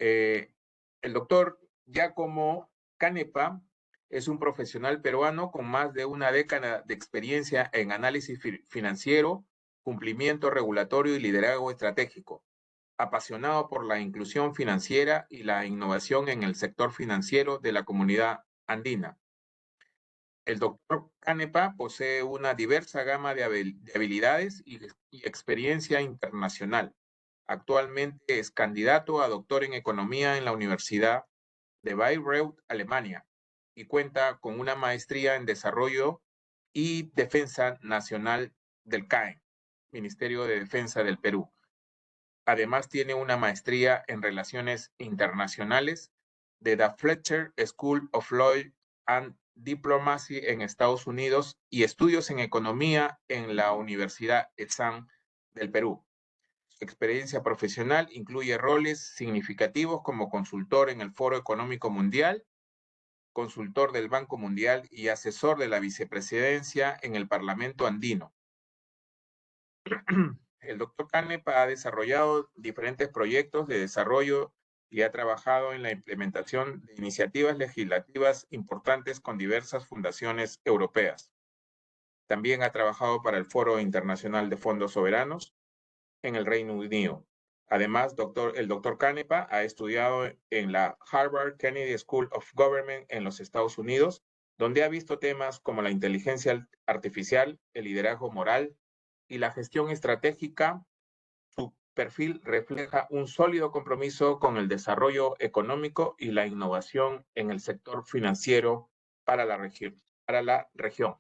Eh, el doctor Giacomo Canepa es un profesional peruano con más de una década de experiencia en análisis financiero, cumplimiento regulatorio y liderazgo estratégico. Apasionado por la inclusión financiera y la innovación en el sector financiero de la comunidad andina. El doctor Canepa posee una diversa gama de habilidades y experiencia internacional. Actualmente es candidato a doctor en economía en la Universidad de Bayreuth, Alemania, y cuenta con una maestría en desarrollo y defensa nacional del CAE, Ministerio de Defensa del Perú. Además tiene una maestría en relaciones internacionales de la Fletcher School of Law and Diplomacy en Estados Unidos y estudios en economía en la Universidad ESAM del Perú. Su experiencia profesional incluye roles significativos como consultor en el Foro Económico Mundial, consultor del Banco Mundial y asesor de la vicepresidencia en el Parlamento andino. El doctor Canepa ha desarrollado diferentes proyectos de desarrollo y ha trabajado en la implementación de iniciativas legislativas importantes con diversas fundaciones europeas. También ha trabajado para el Foro Internacional de Fondos Soberanos en el Reino Unido. Además, el doctor Canepa ha estudiado en la Harvard Kennedy School of Government en los Estados Unidos, donde ha visto temas como la inteligencia artificial, el liderazgo moral y la gestión estratégica. Su perfil refleja un sólido compromiso con el desarrollo económico y la innovación en el sector financiero para la región.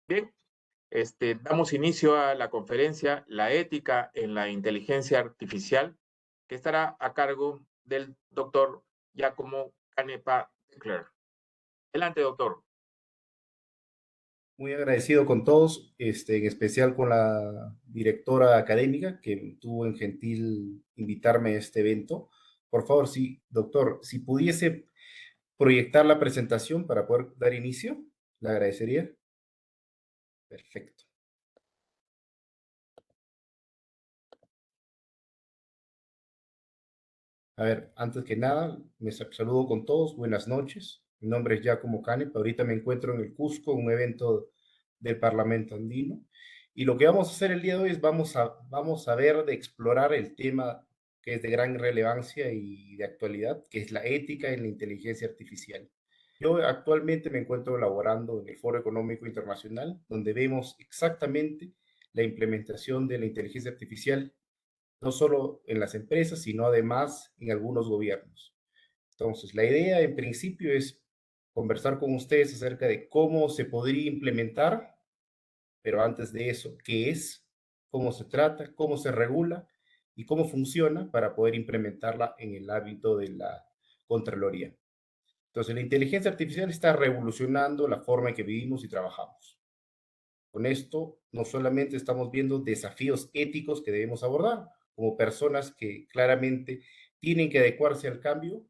Bien, damos inicio a la conferencia La ética en la inteligencia artificial, que estará a cargo del doctor Giacomo Canepa Decler. Adelante, doctor. Muy agradecido con todos, en especial con la directora académica que tuvo en gentil invitarme a este evento. Por favor, sí, doctor, si pudiese proyectar la presentación para poder dar inicio, le agradecería. Perfecto. A ver, antes que nada, me saludo con todos, buenas noches. Mi nombre es Giacomo Canepa, ahorita me encuentro en el Cusco, un evento del Parlamento Andino. Y lo que vamos a hacer el día de hoy es vamos a ver de explorar el tema que es de gran relevancia y de actualidad, que es la ética en la inteligencia artificial. Yo actualmente me encuentro elaborando en el Foro Económico Internacional, donde vemos exactamente la implementación de la inteligencia artificial no solo en las empresas, sino además en algunos gobiernos. Entonces, la idea en principio es conversar con ustedes acerca de cómo se podría implementar, pero antes de eso, qué es, cómo se trata, cómo se regula y cómo funciona para poder implementarla en el ámbito de la Contraloría. Entonces, la inteligencia artificial está revolucionando la forma en que vivimos y trabajamos. Con esto, no solamente estamos viendo desafíos éticos que debemos abordar, como personas que claramente tienen que adecuarse al cambio,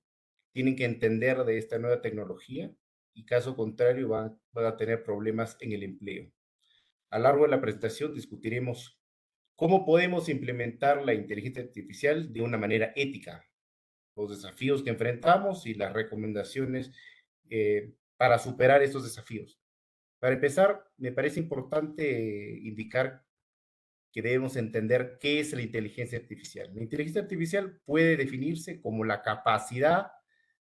tienen que entender de esta nueva tecnología y caso contrario van a tener problemas en el empleo. A lo largo de la presentación discutiremos cómo podemos implementar la inteligencia artificial de una manera ética, los desafíos que enfrentamos y las recomendaciones para superar estos desafíos. Para empezar, me parece importante indicar que debemos entender qué es la inteligencia artificial. La inteligencia artificial puede definirse como la capacidad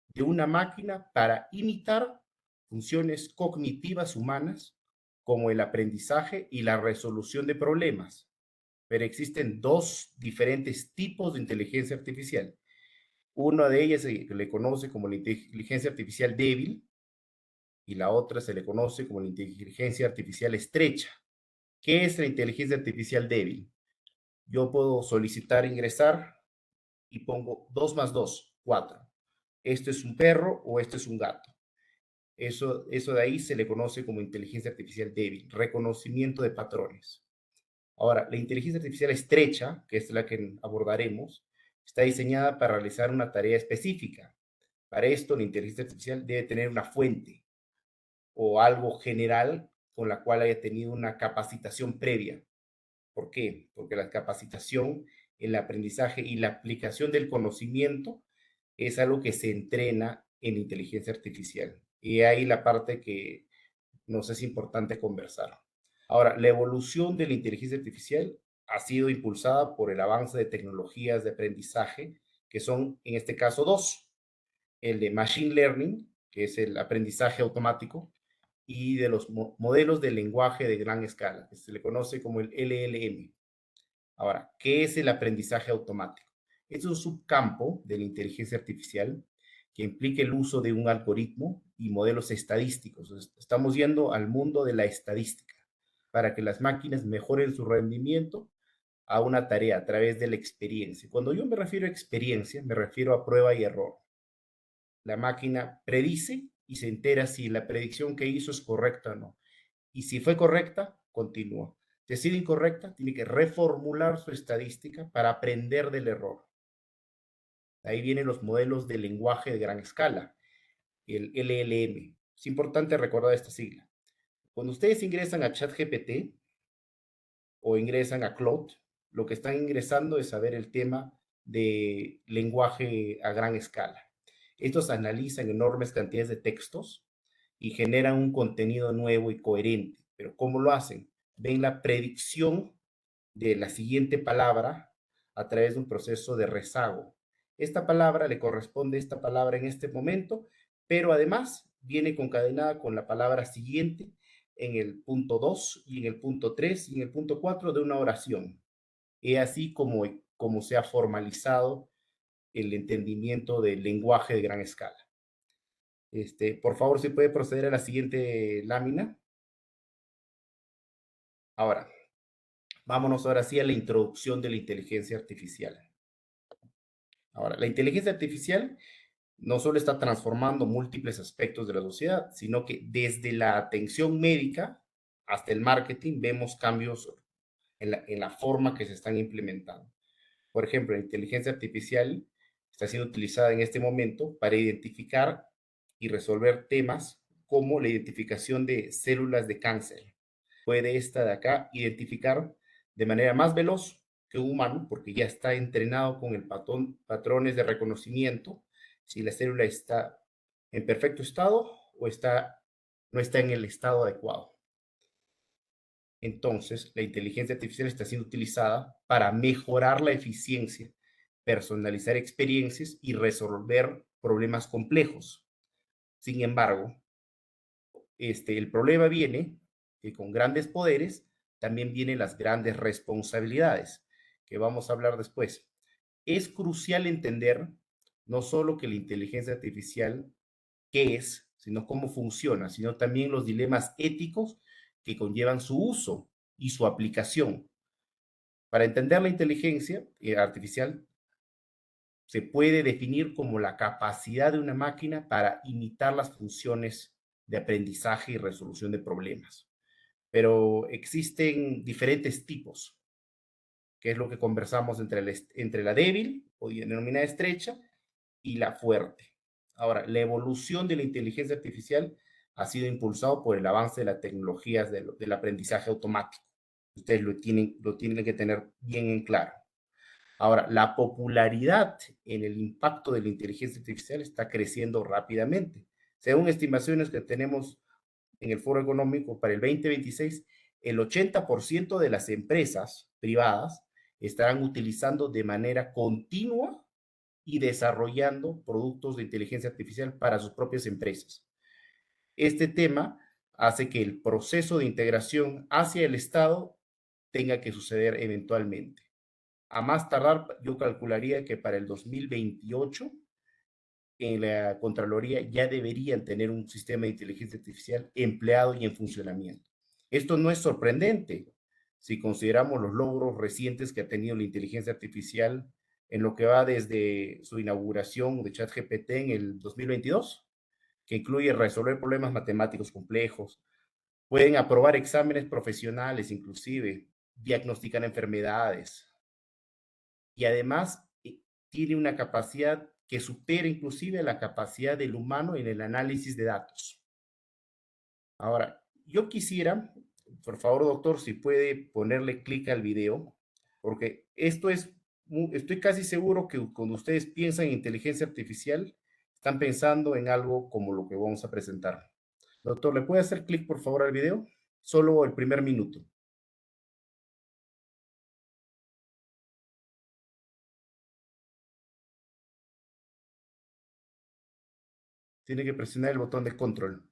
de una máquina para imitar funciones cognitivas humanas como el aprendizaje y la resolución de problemas. Pero existen dos diferentes tipos de inteligencia artificial. Una de ellas se le conoce como la inteligencia artificial débil y la otra se le conoce como la inteligencia artificial estrecha. ¿Qué es la inteligencia artificial débil? Yo puedo solicitar ingresar y pongo 2 más 2, 4. ¿Esto es un perro o esto es un gato? Eso de ahí se le conoce como inteligencia artificial débil, reconocimiento de patrones. Ahora, la inteligencia artificial estrecha, que es la que abordaremos, está diseñada para realizar una tarea específica. Para esto, la inteligencia artificial debe tener una fuente o algo general con la cual haya tenido una capacitación previa. ¿Por qué? Porque la capacitación, el aprendizaje y la aplicación del conocimiento es algo que se entrena en inteligencia artificial. Y ahí la parte que nos es importante conversar. Ahora, la evolución de la inteligencia artificial ha sido impulsada por el avance de tecnologías de aprendizaje, que son en este caso dos: el de Machine Learning, que es el aprendizaje automático, y de los modelos de lenguaje de gran escala, que se le conoce como el LLM. Ahora, ¿qué es el aprendizaje automático? Es un subcampo de la inteligencia artificial que implica el uso de un algoritmo y modelos estadísticos. Estamos yendo al mundo de la estadística para que las máquinas mejoren su rendimiento a una tarea a través de la experiencia. Cuando yo me refiero a experiencia, me refiero a prueba y error. La máquina predice y se entera si la predicción que hizo es correcta o no. Y si fue correcta, continúa. Si ha sido incorrecta, tiene que reformular su estadística para aprender del error. Ahí vienen los modelos de lenguaje de gran escala, el LLM. Es importante recordar esta sigla. Cuando ustedes ingresan a ChatGPT o ingresan a Claude, lo que están ingresando es saber el tema de lenguaje a gran escala. Estos analizan enormes cantidades de textos y generan un contenido nuevo y coherente. Pero ¿cómo lo hacen? Ven la predicción de la siguiente palabra a través de un proceso de rezago. Esta palabra le corresponde a esta palabra en este momento, pero además viene concadenada con la palabra siguiente en el punto 2 y en el punto 3 y en el punto 4 de una oración. Es así como se ha formalizado el entendimiento del lenguaje de gran escala. Por favor, si puede proceder a la siguiente lámina. Ahora, vámonos ahora sí a la introducción de la inteligencia artificial. Ahora, la inteligencia artificial no solo está transformando múltiples aspectos de la sociedad, sino que desde la atención médica hasta el marketing vemos cambios en la forma que se están implementando. Por ejemplo, la inteligencia artificial está siendo utilizada en este momento para identificar y resolver temas como la identificación de células de cáncer. Puede esta de acá identificar de manera más veloz que un humano, porque ya está entrenado con el patrones de reconocimiento, si la célula está en perfecto estado o no está en el estado adecuado. Entonces, la inteligencia artificial está siendo utilizada para mejorar la eficiencia, personalizar experiencias y resolver problemas complejos. Sin embargo, el problema viene que con grandes poderes también vienen las grandes responsabilidades, que vamos a hablar después. Es crucial entender no solo que la inteligencia artificial, qué es, sino cómo funciona, sino también los dilemas éticos que conllevan su uso y su aplicación. Para entender la inteligencia artificial, se puede definir como la capacidad de una máquina para imitar las funciones de aprendizaje y resolución de problemas. Pero existen diferentes tipos, que es lo que conversamos entre la débil o denominada estrecha y la fuerte. Ahora, la evolución de la inteligencia artificial ha sido impulsado por el avance de las tecnologías del aprendizaje automático. Ustedes lo tienen que tener bien en claro. Ahora, la popularidad en el impacto de la inteligencia artificial está creciendo rápidamente. Según estimaciones que tenemos en el Foro Económico para el 2026, el 80% de las empresas privadas estarán utilizando de manera continua y desarrollando productos de inteligencia artificial para sus propias empresas. Este tema hace que el proceso de integración hacia el Estado tenga que suceder eventualmente. A más tardar, yo calcularía que para el 2028 en la Contraloría ya deberían tener un sistema de inteligencia artificial empleado y en funcionamiento. Esto no es sorprendente si consideramos los logros recientes que ha tenido la inteligencia artificial en lo que va desde su inauguración de ChatGPT en el 2022, que incluye resolver problemas matemáticos complejos, pueden aprobar exámenes profesionales, inclusive diagnosticar enfermedades, y además tiene una capacidad que supera inclusive la capacidad del humano en el análisis de datos. Ahora, yo quisiera, por favor, doctor, si puede ponerle clic al video, porque esto es estoy casi seguro que cuando ustedes piensan en inteligencia artificial, están pensando en algo como lo que vamos a presentar. Doctor, ¿le puede hacer clic, por favor, al video? Solo el primer minuto. Tiene que presionar el botón de control.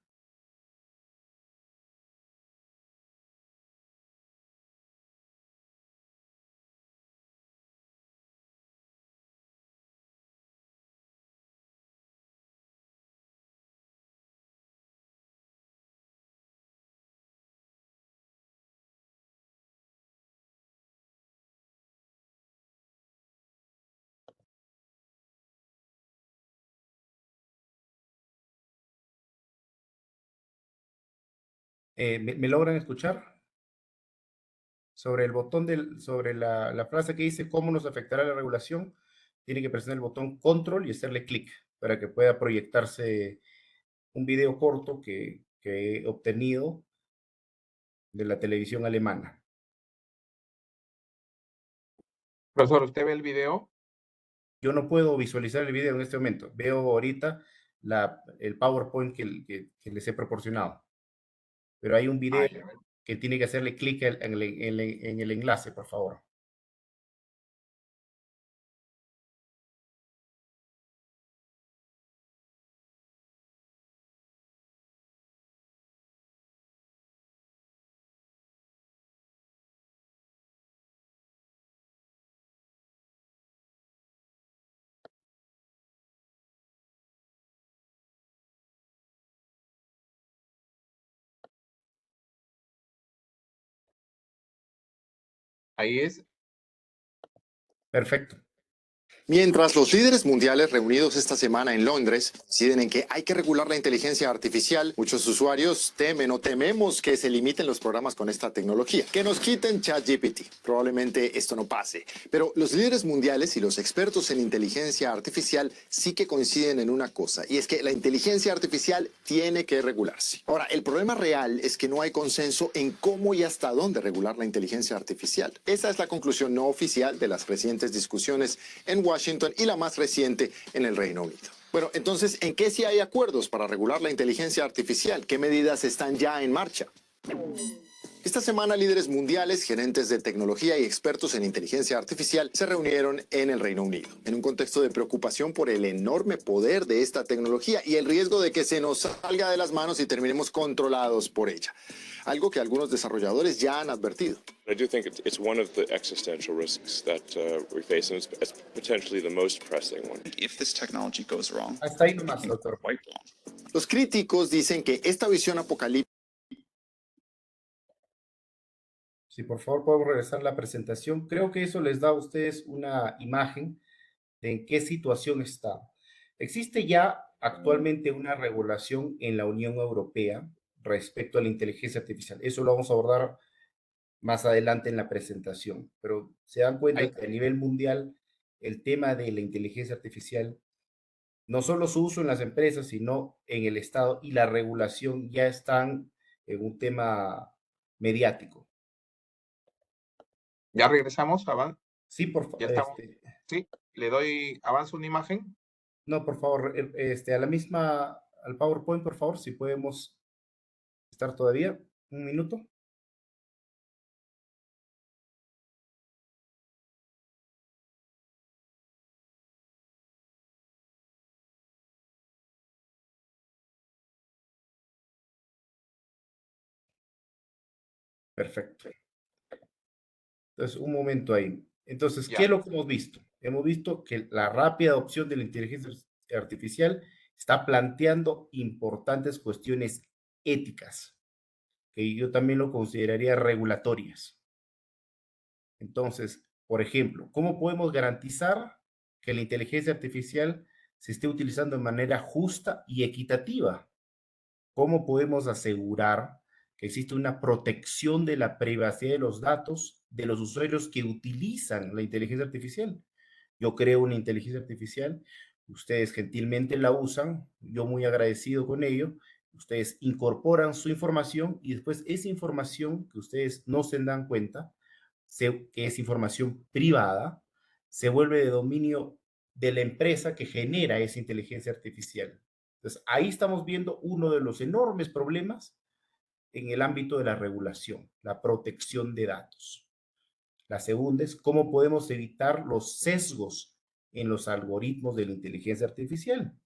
¿Me logran escuchar? Sobre el botón sobre la frase que dice cómo nos afectará la regulación, tiene que presionar el botón control y hacerle clic para que pueda proyectarse un video corto que he obtenido de la televisión alemana. Profesor, ¿usted ve el video? Yo no puedo visualizar el video en este momento. Veo ahorita el PowerPoint que les he proporcionado. Pero hay un video que tiene que hacerle clic en el enlace, por favor. Ahí es. Perfecto. Mientras los líderes mundiales reunidos esta semana en Londres deciden en que hay que regular la inteligencia artificial, muchos usuarios temen o tememos que se limiten los programas con esta tecnología, que nos quiten ChatGPT. Probablemente esto no pase, pero los líderes mundiales y los expertos en inteligencia artificial sí que coinciden en una cosa, y es que la inteligencia artificial tiene que regularse. Ahora, el problema real es que no hay consenso en cómo y hasta dónde regular la inteligencia artificial. Esa es la conclusión no oficial de las recientes discusiones en Washington y la más reciente en el Reino Unido. Bueno, entonces, ¿en qué sí hay acuerdos para regular la inteligencia artificial? ¿Qué medidas están ya en marcha? Esta semana, líderes mundiales, gerentes de tecnología y expertos en inteligencia artificial se reunieron en el Reino Unido, en un contexto de preocupación por el enorme poder de esta tecnología y el riesgo de que se nos salga de las manos y terminemos controlados por ella. Algo que algunos desarrolladores ya han advertido. I do think it's one of the existential risks that we face, and it's potentially the most pressing one. If this technology goes wrong, Hasta ahí nomás, doctor. quite wrong. Los críticos dicen que esta visión apocalíptica. Si por favor podemos regresar a la presentación, creo que eso les da a ustedes una imagen de en qué situación está. Existe ya actualmente una regulación en la Unión Europea respecto a la inteligencia artificial. Eso lo vamos a abordar más adelante en la presentación, pero se dan cuenta que a nivel mundial el tema de la inteligencia artificial, no solo su uso en las empresas, sino en el Estado y la regulación ya están en un tema mediático. Ya regresamos, Sí, por ya favor. estamos. Sí, le doy, avanzo una imagen. No, por favor, a la misma, al PowerPoint, por favor, si podemos estar todavía un minuto. Perfecto. Entonces, un momento ahí. Entonces, ¿qué es lo que hemos visto? Hemos visto que la rápida adopción de la inteligencia artificial está planteando importantes cuestiones éticas, que yo también lo consideraría regulatorias. Entonces, por ejemplo, ¿cómo podemos garantizar que la inteligencia artificial se esté utilizando de manera justa y equitativa? ¿Cómo podemos asegurar que existe una protección de la privacidad de los datos de los usuarios que utilizan la inteligencia artificial? Yo creo una inteligencia artificial, ustedes gentilmente la usan, yo muy agradecido con ello, ustedes incorporan su información y después esa información que ustedes no se dan cuenta, que es información privada, se vuelve de dominio de la empresa que genera esa inteligencia artificial. Entonces, ahí estamos viendo uno de los enormes problemas en el ámbito de la regulación, la protección de datos. La segunda es cómo podemos evitar los sesgos en los algoritmos de la inteligencia artificial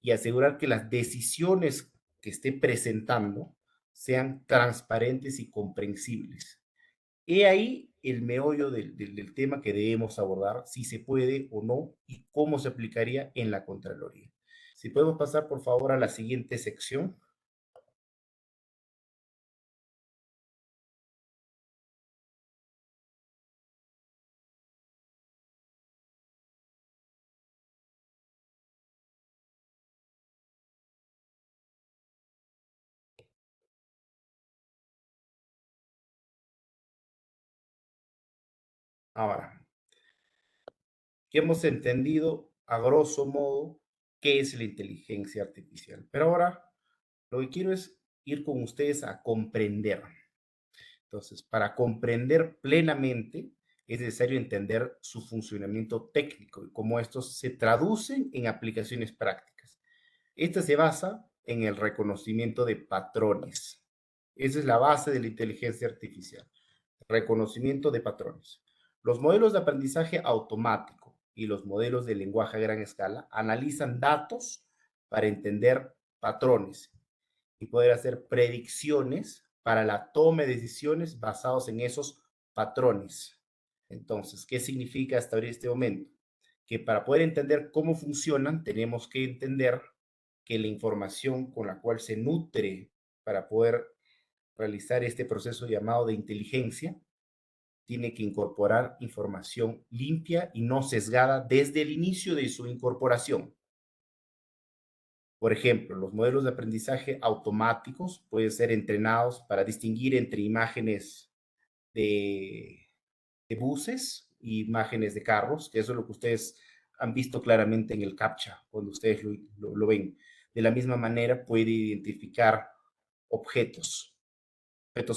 y asegurar que las decisiones que esté presentando sean transparentes y comprensibles. He ahí el meollo del tema que debemos abordar, si se puede o no, y cómo se aplicaría en la Contraloría. Si podemos pasar, por favor, a la siguiente sección. Ahora, que hemos entendido a grosso modo qué es la inteligencia artificial. Pero ahora lo que quiero es ir con ustedes a comprender. Entonces, para comprender plenamente es necesario entender su funcionamiento técnico y cómo estos se traducen en aplicaciones prácticas. Esta se basa en el reconocimiento de patrones. Esa es la base de la inteligencia artificial. Reconocimiento de patrones. Los modelos de aprendizaje automático y los modelos de lenguaje a gran escala analizan datos para entender patrones y poder hacer predicciones para la toma de decisiones basados en esos patrones. Entonces, ¿qué significa hasta este momento? Que para poder entender cómo funcionan, tenemos que entender que la información con la cual se nutre para poder realizar este proceso llamado de inteligencia tiene que incorporar información limpia y no sesgada desde el inicio de su incorporación. Por ejemplo, los modelos de aprendizaje automáticos pueden ser entrenados para distinguir entre imágenes de, de buses e imágenes de carros, que eso es lo que ustedes han visto claramente en el CAPTCHA, cuando ustedes lo ven. De la misma manera, puede identificar objetos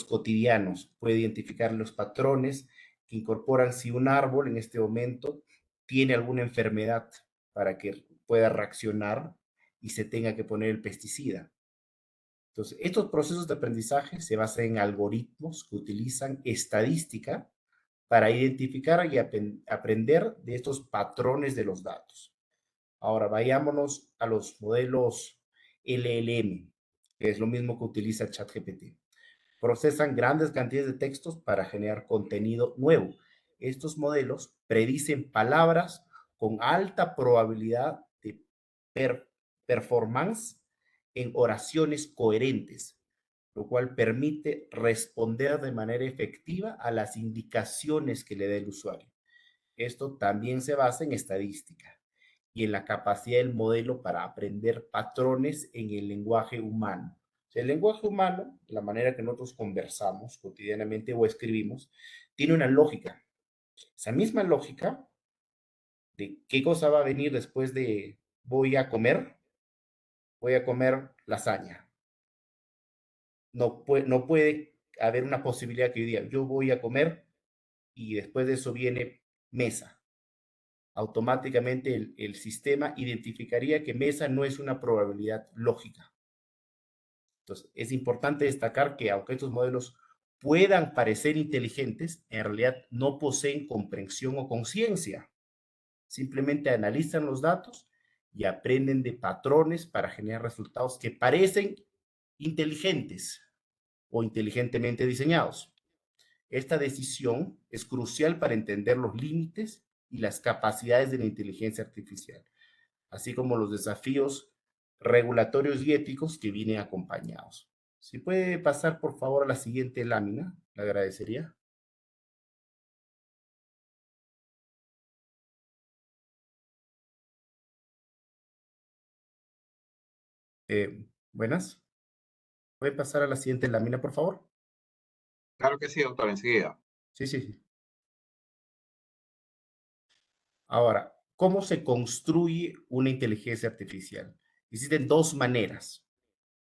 cotidianos, puede identificar los patrones que incorporan si un árbol en este momento tiene alguna enfermedad para que pueda reaccionar y se tenga que poner el pesticida. Entonces, estos procesos de aprendizaje se basan en algoritmos que utilizan estadística para identificar y aprender de estos patrones de los datos. Ahora, vayámonos a los modelos LLM, que es lo mismo que utiliza ChatGPT. Procesan grandes cantidades de textos para generar contenido nuevo. Estos modelos predicen palabras con alta probabilidad de performance en oraciones coherentes, lo cual permite responder de manera efectiva a las indicaciones que le da el usuario. Esto también se basa en estadística y en la capacidad del modelo para aprender patrones en el lenguaje humano. O sea, el lenguaje humano, la manera que nosotros conversamos cotidianamente o escribimos, tiene una lógica. Esa misma lógica de qué cosa va a venir después de voy a comer lasaña. No puede haber una posibilidad que yo diga, yo voy a comer y después de eso viene mesa. Automáticamente el sistema identificaría que mesa no es una probabilidad lógica. Entonces, es importante destacar que aunque estos modelos puedan parecer inteligentes, en realidad no poseen comprensión o conciencia. Simplemente analizan los datos y aprenden de patrones para generar resultados que parecen inteligentes o inteligentemente diseñados. Esta decisión es crucial para entender los límites y las capacidades de la inteligencia artificial, así como los desafíos regulatorios y éticos que vienen acompañados. Si puede pasar, por favor, a la siguiente lámina, le agradecería. Buenas. ¿Puede pasar a la siguiente lámina, por favor? Claro que sí, doctor, enseguida. Sí, sí, sí. Ahora, ¿cómo se construye una inteligencia artificial? Existen dos maneras.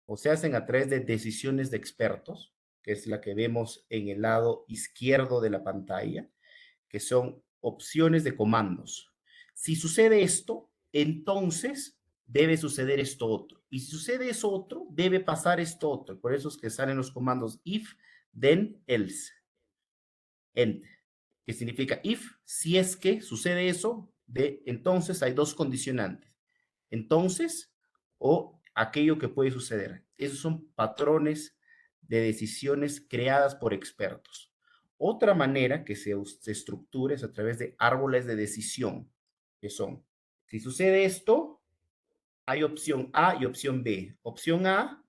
O se hacen a través de decisiones de expertos, que es la que vemos en el lado izquierdo de la pantalla, que son opciones de comandos. Si sucede esto, entonces debe suceder esto otro. Y si sucede eso otro, debe pasar esto otro. Por eso es que salen los comandos if, then, else. End, que significa if, si es que sucede eso, entonces hay dos condicionantes. Entonces, o aquello que puede suceder. Esos son patrones de decisiones creadas por expertos. Otra manera que se estructura es a través de árboles de decisión, que son, si sucede esto, hay opción A y opción B. Opción A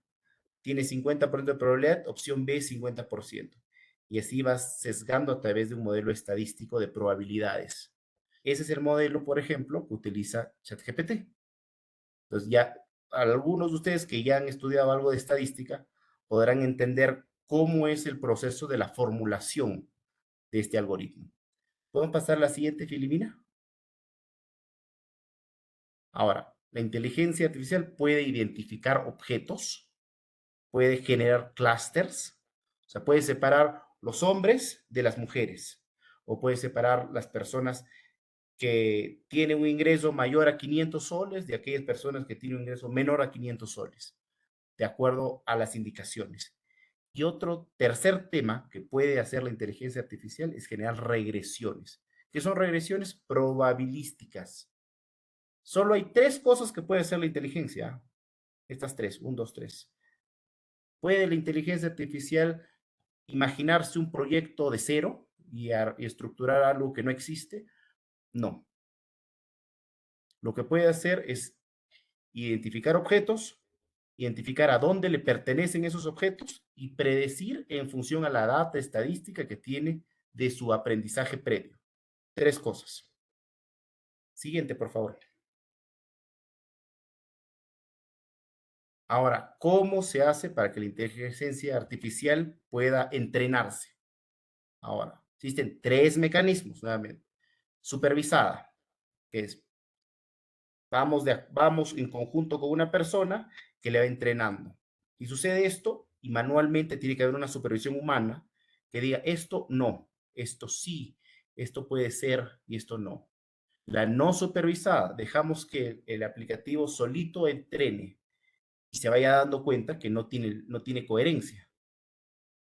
tiene 50% de probabilidad, opción B 50%. Y así vas sesgando a través de un modelo estadístico de probabilidades. Ese es el modelo, por ejemplo, que utiliza ChatGPT. Entonces ya algunos de ustedes que ya han estudiado algo de estadística podrán entender cómo es el proceso de la formulación de este algoritmo. ¿Podemos pasar a la siguiente, Filipina? Ahora, la inteligencia artificial puede identificar objetos, puede generar clusters, o sea, puede separar los hombres de las mujeres, o puede separar las personas que tienen un ingreso mayor a 500 soles de aquellas personas que tienen un ingreso menor a 500 soles, de acuerdo a las indicaciones. Y otro tercer tema que puede hacer la inteligencia artificial es generar regresiones, que son regresiones probabilísticas. Solo hay tres cosas que puede hacer la inteligencia. Estas tres, 1, 2, 3. ¿Puede la inteligencia artificial imaginarse un proyecto de cero y estructurar algo que no existe? No. Lo que puede hacer es identificar objetos, identificar a dónde le pertenecen esos objetos y predecir en función a la data estadística que tiene de su aprendizaje previo. Tres cosas. Siguiente, por favor. Ahora, ¿cómo se hace para que la inteligencia artificial pueda entrenarse? Ahora, existen tres mecanismos, nuevamente. Supervisada, que es vamos en conjunto con una persona que le va entrenando. Y sucede esto, y manualmente tiene que haber una supervisión humana que diga esto no, esto sí, esto puede ser y esto no. La no supervisada, dejamos que el aplicativo solito entrene y se vaya dando cuenta que no tiene coherencia.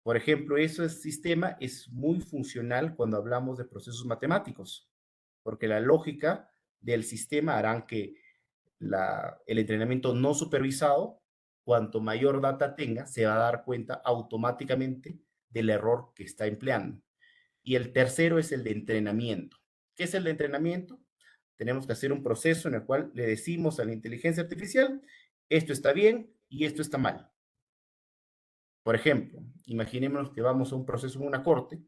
Por ejemplo, ese sistema es muy funcional cuando hablamos de procesos matemáticos, porque la lógica del sistema hará que el entrenamiento no supervisado, cuanto mayor data tenga, se va a dar cuenta automáticamente del error que está empleando. Y el tercero es el de entrenamiento. ¿Qué es el de entrenamiento? Tenemos que hacer un proceso en el cual le decimos a la inteligencia artificial, esto está bien y esto está mal. Por ejemplo, imaginémonos que vamos a un proceso en una corte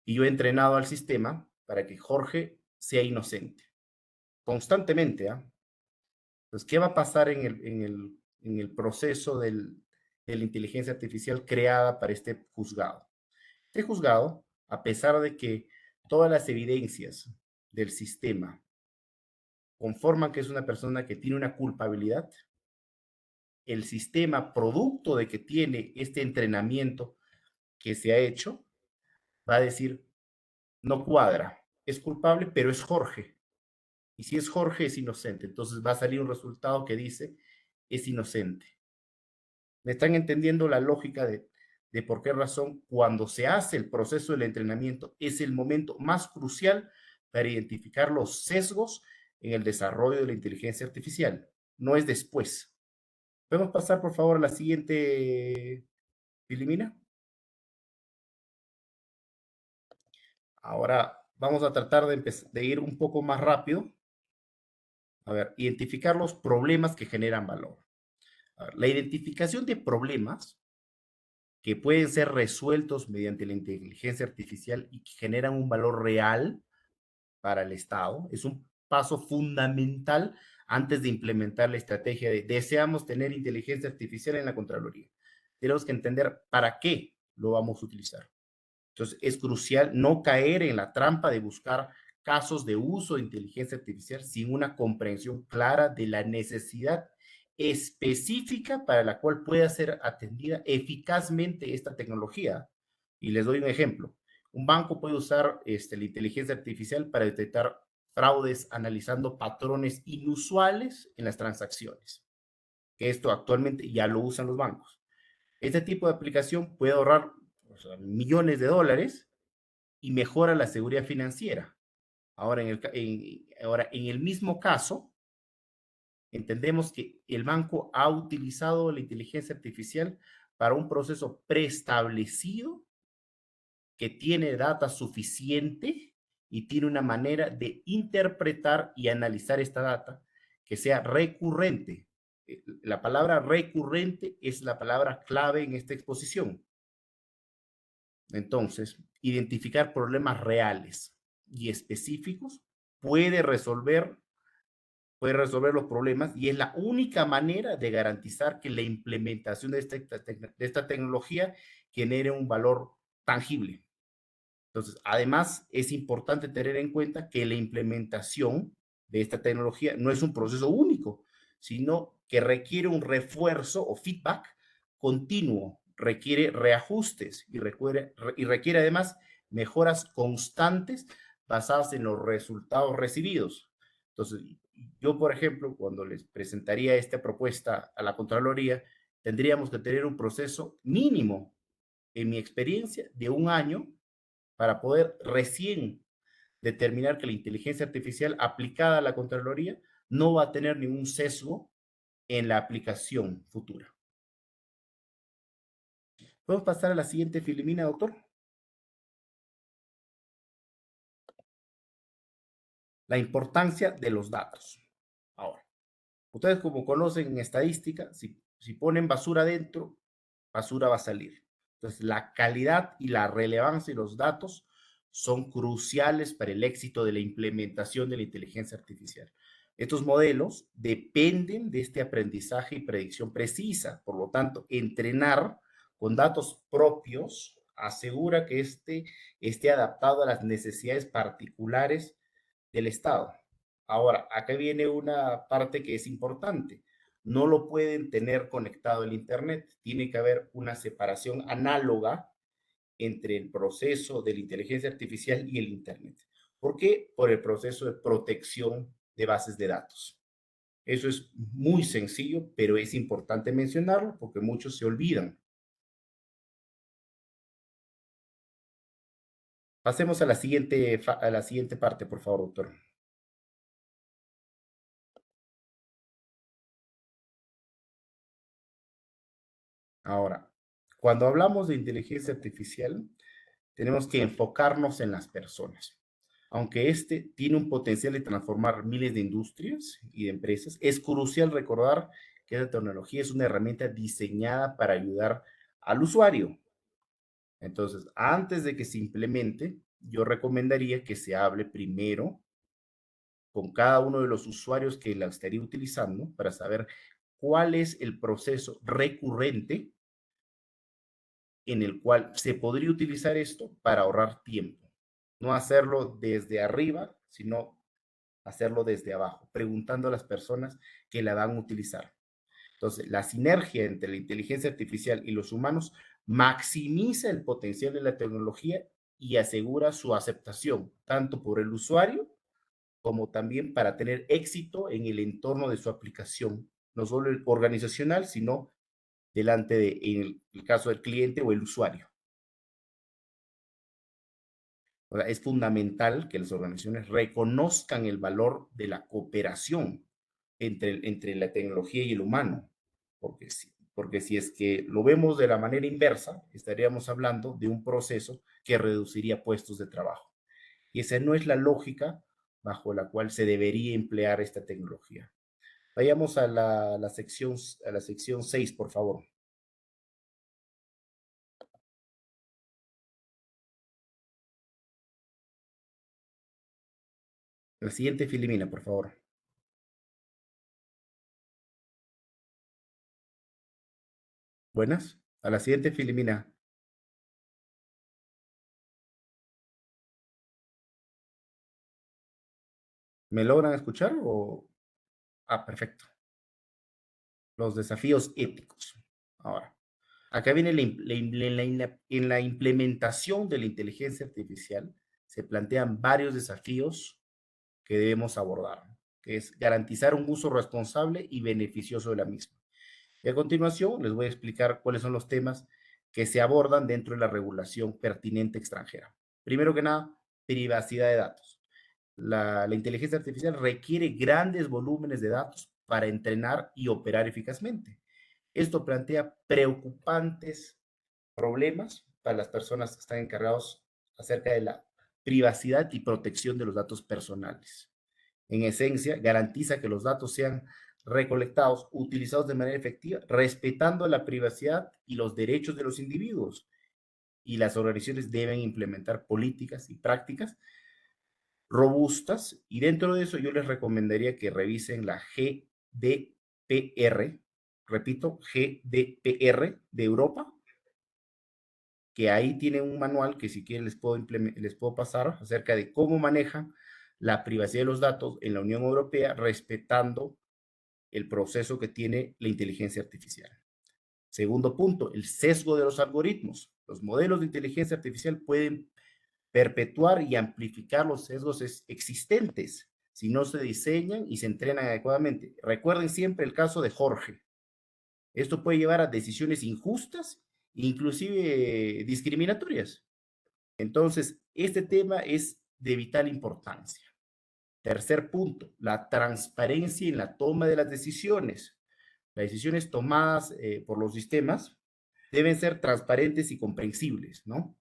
y yo he entrenado al sistema para que Jorge sea inocente. Constantemente, ¿ah? Entonces, ¿qué va a pasar en el proceso de la inteligencia artificial creada para este juzgado? Este juzgado, a pesar de que todas las evidencias del sistema conforman que es una persona que tiene una culpabilidad, el sistema, producto de que tiene este entrenamiento que se ha hecho, va a decir, no cuadra, es culpable, pero es Jorge. Y si es Jorge, es inocente. Entonces va a salir un resultado que dice, es inocente. ¿Me están entendiendo la lógica de por qué razón cuando se hace el proceso del entrenamiento es el momento más crucial para identificar los sesgos en el desarrollo de la inteligencia artificial? No es después. ¿Podemos pasar, por favor, a la siguiente, Filimina? Ahora vamos a tratar de ir un poco más rápido. A ver, identificar los problemas que generan valor. A ver, la identificación de problemas que pueden ser resueltos mediante la inteligencia artificial y que generan un valor real para el Estado es un paso fundamental antes de implementar la estrategia de deseamos tener inteligencia artificial en la Contraloría. Tenemos que entender para qué lo vamos a utilizar. Entonces, es crucial no caer en la trampa de buscar casos de uso de inteligencia artificial sin una comprensión clara de la necesidad específica para la cual pueda ser atendida eficazmente esta tecnología. Y les doy un ejemplo. Un banco puede usar la inteligencia artificial para detectar fraudes analizando patrones inusuales en las transacciones, que esto actualmente ya lo usan los bancos. Este tipo de aplicación puede ahorrar, o sea, millones de dólares y mejora la seguridad financiera. Ahora, en el mismo caso, entendemos que el banco ha utilizado la inteligencia artificial para un proceso preestablecido que tiene data suficiente y tiene una manera de interpretar y analizar esta data que sea recurrente. La palabra recurrente es la palabra clave en esta exposición. Entonces, identificar problemas reales y específicos puede resolver los problemas y es la única manera de garantizar que la implementación de esta tecnología genere un valor tangible. Entonces, además, es importante tener en cuenta que la implementación de esta tecnología no es un proceso único, sino que requiere un refuerzo o feedback continuo, requiere reajustes y requiere además mejoras constantes basadas en los resultados recibidos. Entonces, yo, por ejemplo, cuando les presentaría esta propuesta a la Contraloría, tendríamos que tener un proceso mínimo, en mi experiencia, de 1 año para poder recién determinar que la inteligencia artificial aplicada a la Contraloría no va a tener ningún sesgo en la aplicación futura. ¿Podemos pasar a la siguiente Filomena, doctor? La importancia de los datos. Ahora, ustedes como conocen en estadística, si ponen basura dentro, basura va a salir. Entonces, la calidad y la relevancia de los datos son cruciales para el éxito de la implementación de la inteligencia artificial. Estos modelos dependen de este aprendizaje y predicción precisa. Por lo tanto, entrenar con datos propios asegura que esté adaptado a las necesidades particulares del Estado. Ahora, acá viene una parte que es importante. No lo pueden tener conectado al Internet. Tiene que haber una separación análoga entre el proceso de la inteligencia artificial y el Internet. ¿Por qué? Por el proceso de protección de bases de datos. Eso es muy sencillo, pero es importante mencionarlo porque muchos se olvidan. Pasemos a la siguiente parte, por favor, doctor. Ahora, cuando hablamos de inteligencia artificial, tenemos que enfocarnos en las personas. Aunque este tiene un potencial de transformar miles de industrias y de empresas, es crucial recordar que la tecnología es una herramienta diseñada para ayudar al usuario. Entonces, antes de que se implemente, yo recomendaría que se hable primero con cada uno de los usuarios que la estaría utilizando para saber cuál es el proceso recurrente en el cual se podría utilizar esto para ahorrar tiempo. No hacerlo desde arriba, sino hacerlo desde abajo, preguntando a las personas que la van a utilizar. Entonces, la sinergia entre la inteligencia artificial y los humanos maximiza el potencial de la tecnología y asegura su aceptación, tanto por el usuario como también para tener éxito en el entorno de su aplicación, no solo el organizacional, sino delante de, en el caso del cliente o el usuario. O sea, es fundamental que las organizaciones reconozcan el valor de la cooperación entre la tecnología y el humano, porque si es que lo vemos de la manera inversa, estaríamos hablando de un proceso que reduciría puestos de trabajo. Y esa no es la lógica bajo la cual se debería emplear esta tecnología. Vayamos a la sección 6, por favor. La siguiente Filomena, por favor. Buenas. A la siguiente Filomena. ¿Me logran escuchar o...? Ah, perfecto. Los desafíos éticos. Ahora, Acá viene en la implementación de la inteligencia artificial, se plantean varios desafíos que debemos abordar, que es garantizar un uso responsable y beneficioso de la misma. Y a continuación les voy a explicar cuáles son los temas que se abordan dentro de la regulación pertinente extranjera. Primero que nada, privacidad de datos. La inteligencia artificial requiere grandes volúmenes de datos para entrenar y operar eficazmente. Esto plantea preocupantes problemas para las personas que están encargados acerca de la privacidad y protección de los datos personales. En esencia, garantiza que los datos sean recolectados, utilizados de manera efectiva, respetando la privacidad y los derechos de los individuos. Y las organizaciones deben implementar políticas y prácticas robustas, y dentro de eso yo les recomendaría que revisen la GDPR, repito, GDPR de Europa, que ahí tiene un manual que si quieren les puedo pasar acerca de cómo manejan la privacidad de los datos en la Unión Europea, respetando el proceso que tiene la inteligencia artificial. Segundo punto, el sesgo de los algoritmos. Los modelos de inteligencia artificial pueden perpetuar y amplificar los sesgos existentes si no se diseñan y se entrenan adecuadamente. Recuerden siempre el caso de Jorge. Esto puede llevar a decisiones injustas, inclusive discriminatorias. Entonces, este tema es de vital importancia. Tercer punto, la transparencia en la toma de las decisiones. Las decisiones tomadas por los sistemas deben ser transparentes y comprensibles, ¿no?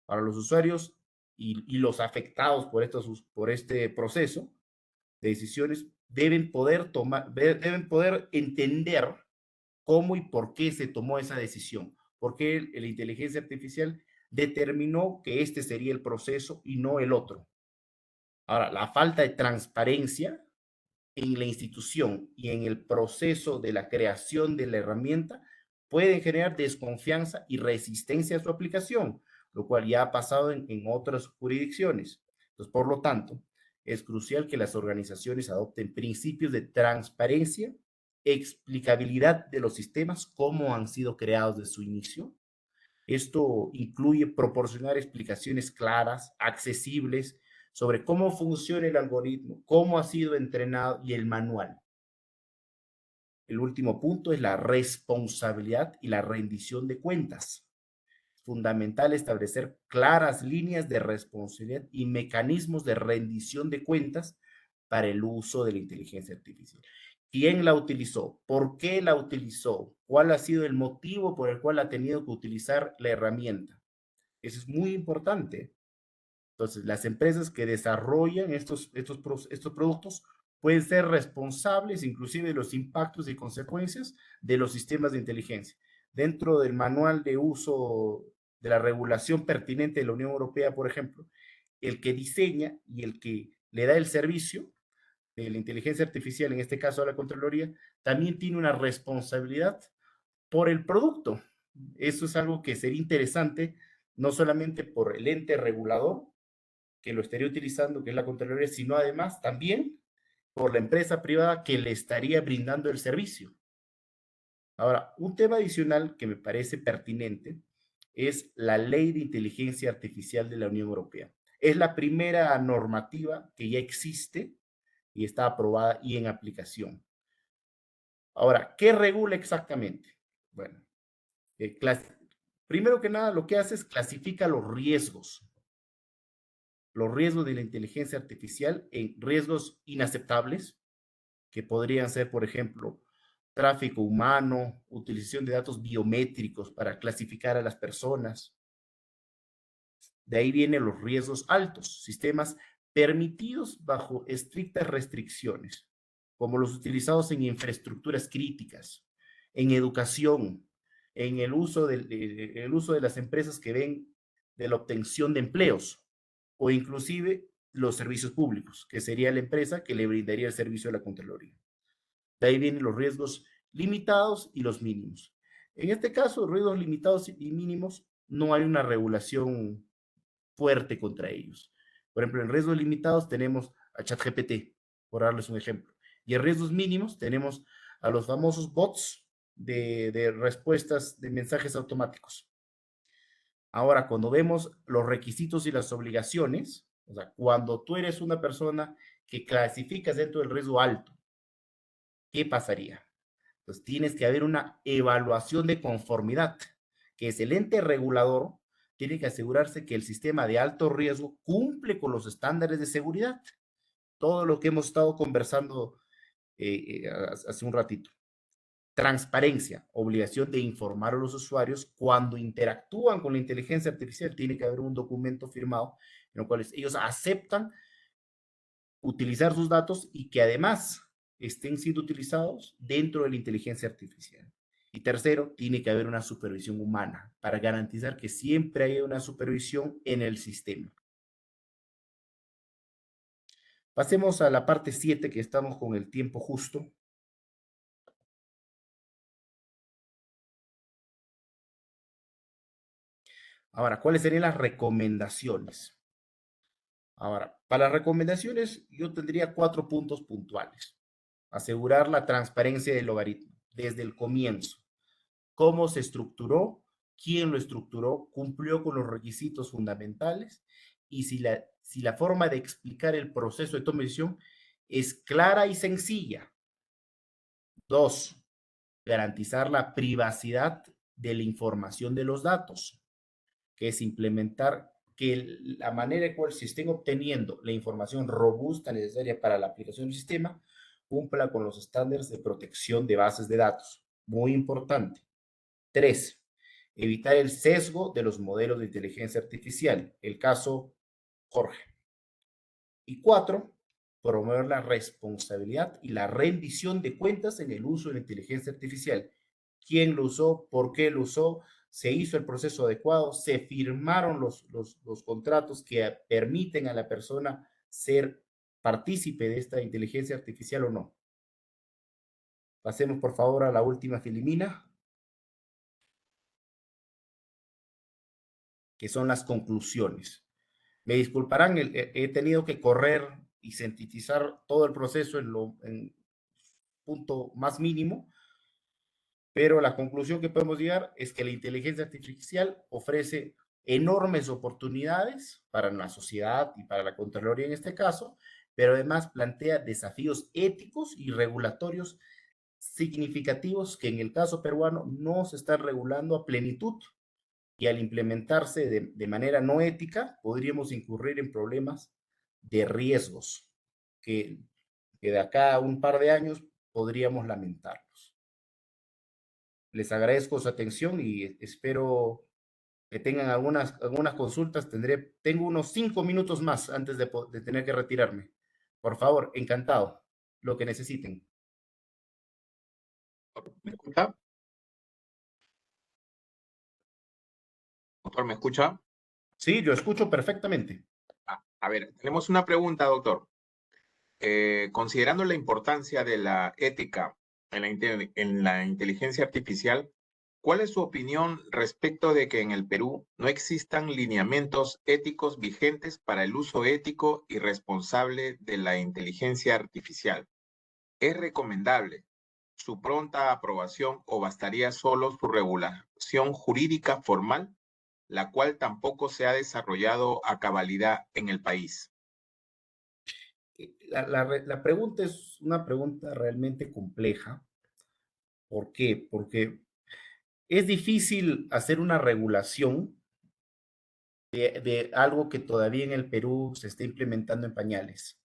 Para los usuarios y los afectados por este proceso de decisiones deben poder entender cómo y por qué se tomó esa decisión, por qué la inteligencia artificial determinó que este sería el proceso y no el otro. Ahora, la falta de transparencia en la institución y en el proceso de la creación de la herramienta pueden generar desconfianza y resistencia a su aplicación, lo cual ya ha pasado en otras jurisdicciones. Entonces, por lo tanto, es crucial que las organizaciones adopten principios de transparencia, explicabilidad de los sistemas, cómo han sido creados desde su inicio. Esto incluye proporcionar explicaciones claras, accesibles, sobre cómo funciona el algoritmo, cómo ha sido entrenado y el manual. El último punto es la responsabilidad y la rendición de cuentas. Es fundamental establecer claras líneas de responsabilidad y mecanismos de rendición de cuentas para el uso de la inteligencia artificial. ¿Quién la utilizó? ¿Por qué la utilizó? ¿Cuál ha sido el motivo por el cual ha tenido que utilizar la herramienta? Eso es muy importante. Entonces, las empresas que desarrollan estos productos pueden ser responsables inclusive de los impactos y consecuencias de los sistemas de inteligencia. Dentro del manual de uso de la regulación pertinente de la Unión Europea, por ejemplo, el que diseña y el que le da el servicio de la inteligencia artificial, en este caso a la Contraloría, también tiene una responsabilidad por el producto. Eso es algo que sería interesante, no solamente por el ente regulador, que lo estaría utilizando, que es la Contraloría, sino además también por la empresa privada que le estaría brindando el servicio. Ahora, un tema adicional que me parece pertinente es la Ley de Inteligencia Artificial de la Unión Europea. Es la primera normativa que ya existe y está aprobada y en aplicación. Ahora, ¿qué regula exactamente? Bueno, primero que nada, lo que hace es clasifica los riesgos de la inteligencia artificial en riesgos inaceptables, que podrían ser, por ejemplo, tráfico humano, utilización de datos biométricos para clasificar a las personas. De ahí vienen los riesgos altos, sistemas permitidos bajo estrictas restricciones, como los utilizados en infraestructuras críticas, en educación, en el uso de las empresas que ven de la obtención de empleos, o inclusive los servicios públicos, que sería la empresa que le brindaría el servicio a la Contraloría. De ahí vienen los riesgos limitados y los mínimos. En este caso, riesgos limitados y mínimos, no hay una regulación fuerte contra ellos. Por ejemplo, en riesgos limitados tenemos a ChatGPT, por darles un ejemplo. Y en riesgos mínimos tenemos a los famosos bots de respuestas de mensajes automáticos. Ahora, cuando vemos los requisitos y las obligaciones, o sea, cuando tú eres una persona que clasificas dentro del riesgo alto, ¿qué pasaría? Pues tienes que haber una evaluación de conformidad, que es el ente regulador, tiene que asegurarse que el sistema de alto riesgo cumple con los estándares de seguridad. Todo lo que hemos estado conversando hace un ratito. Transparencia, obligación de informar a los usuarios cuando interactúan con la inteligencia artificial. Tiene que haber un documento firmado en el cual ellos aceptan utilizar sus datos y que además estén siendo utilizados dentro de la inteligencia artificial. Y tercero, tiene que haber una supervisión humana para garantizar que siempre haya una supervisión en el sistema. Pasemos a la parte 7, que estamos con el tiempo justo. Ahora, ¿cuáles serían las recomendaciones? Ahora, para las recomendaciones, yo tendría 4 puntos puntuales. Asegurar la transparencia del logaritmo desde el comienzo. Cómo se estructuró, quién lo estructuró, cumplió con los requisitos fundamentales y si la forma de explicar el proceso de toma de decisión es clara y sencilla. 2, garantizar la privacidad de la información de los datos, que es implementar que la manera en cual se estén obteniendo la información robusta necesaria para la aplicación del sistema cumpla con los estándares de protección de bases de datos. Muy importante. 3, evitar el sesgo de los modelos de inteligencia artificial, el caso Jorge. Y 4, promover la responsabilidad y la rendición de cuentas en el uso de la inteligencia artificial. ¿Quién lo usó? ¿Por qué lo usó? ¿Se hizo el proceso adecuado? ¿Se firmaron los contratos que permiten a la persona ser partícipe de esta inteligencia artificial o no? Pasemos por favor a la última filimina, que son las conclusiones. Me disculparán, he tenido que correr y sintetizar todo el proceso en punto más mínimo, pero la conclusión que podemos llegar es que la inteligencia artificial ofrece enormes oportunidades para la sociedad y para la Contraloría en este caso, pero además plantea desafíos éticos y regulatorios significativos que en el caso peruano no se están regulando a plenitud y al implementarse de manera no ética podríamos incurrir en problemas de riesgos que de acá a un par de años podríamos lamentarlos. Les agradezco su atención y espero que tengan algunas consultas. Tengo unos 5 minutos más antes de tener que retirarme. Por favor, encantado. Lo que necesiten. ¿Me escucha? Doctor, ¿me escucha? Sí, yo escucho perfectamente. A ver, tenemos una pregunta, doctor. Considerando la importancia de la ética en la inteligencia artificial, ¿cuál es su opinión respecto de que en el Perú no existan lineamientos éticos vigentes para el uso ético y responsable de la inteligencia artificial? ¿Es recomendable su pronta aprobación o bastaría solo su regulación jurídica formal, la cual tampoco se ha desarrollado a cabalidad en el país? La pregunta es una pregunta realmente compleja. ¿Por qué? Porque es difícil hacer una regulación de algo que todavía en el Perú se está implementando en pañales.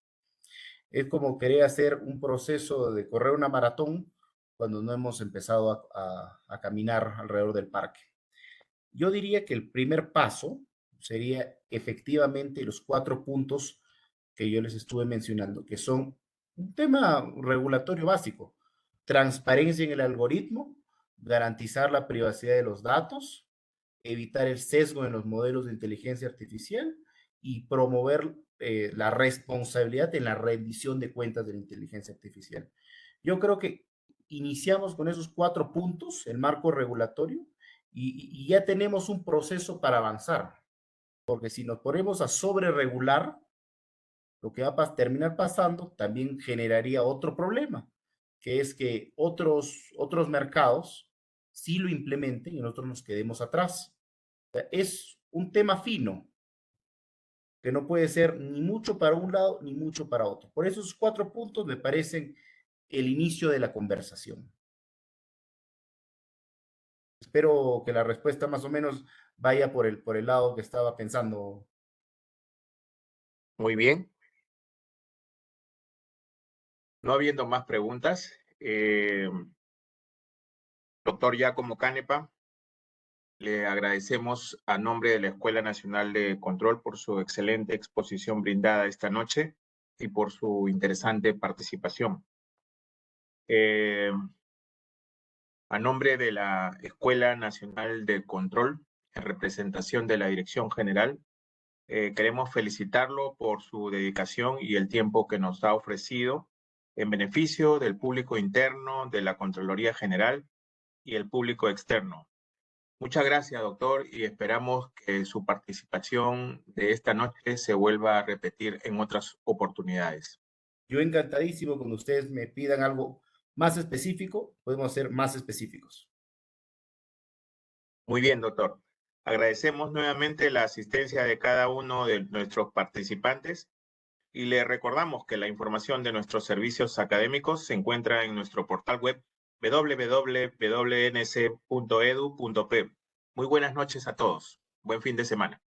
Es como querer hacer un proceso de correr una maratón cuando no hemos empezado a caminar alrededor del parque. Yo diría que el primer paso sería efectivamente los 4 puntos que yo les estuve mencionando, que son un tema regulatorio básico: transparencia en el algoritmo, garantizar la privacidad de los datos, evitar el sesgo en los modelos de inteligencia artificial y promover la responsabilidad en la rendición de cuentas de la inteligencia artificial. Yo creo que iniciamos con esos 4 puntos, el marco regulatorio, y ya tenemos un proceso para avanzar, porque si nos ponemos a sobreregular, lo que va a terminar pasando también generaría otro problema, que es que otros mercados sí lo implementen y nosotros nos quedemos atrás. O sea, es un tema fino, que no puede ser ni mucho para un lado ni mucho para otro. Por esos 4 puntos me parecen el inicio de la conversación. Espero que la respuesta más o menos vaya por el lado que estaba pensando. Muy bien. No habiendo más preguntas, doctor Giacomo Canepa, le agradecemos a nombre de la Escuela Nacional de Control por su excelente exposición brindada esta noche y por su interesante participación. A nombre de la Escuela Nacional de Control, en representación de la Dirección General, queremos felicitarlo por su dedicación y el tiempo que nos ha ofrecido en beneficio del público interno, de la Contraloría General y el público externo. Muchas gracias, doctor, y esperamos que su participación de esta noche se vuelva a repetir en otras oportunidades. Yo encantadísimo cuando ustedes me pidan algo más específico, podemos ser más específicos. Muy bien, doctor. Agradecemos nuevamente la asistencia de cada uno de nuestros participantes y le recordamos que la información de nuestros servicios académicos se encuentra en nuestro portal web www.wnc.edu.p. Muy buenas noches a todos. Buen fin de semana.